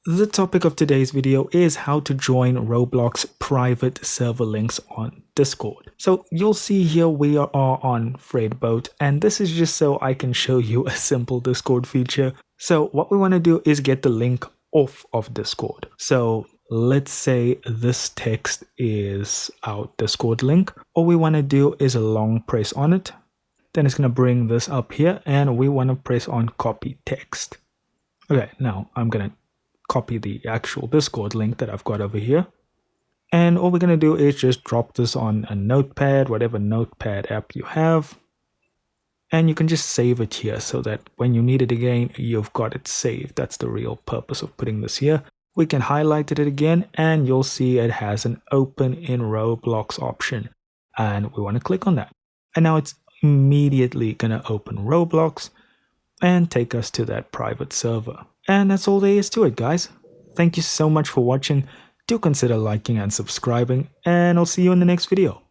The topic of today's video is how to join Roblox private server links on Discord. So you'll see here we are on Freight and this is just so I can show you a simple Discord feature. So what we want to do is get the link off of Discord. So let's say this text is our Discord link. All we want to do is a long press on it. Then it's going to bring this up here and we want to press on copy text. Okay, now I'm going to copy the actual Discord link that I've got over here. And all we're going to do is just drop this on a notepad, whatever notepad app you have. And you can just save it here so that when you need it again, you've got it saved. That's the real purpose of putting this here. We can highlight it again and you'll see it has an open in Roblox option. And we want to click on that. And now it's immediately going to open Roblox and take us to that private server. And that's all there is to it, guys. Thank you so much for watching. Do consider liking and subscribing, and I'll see you in the next video.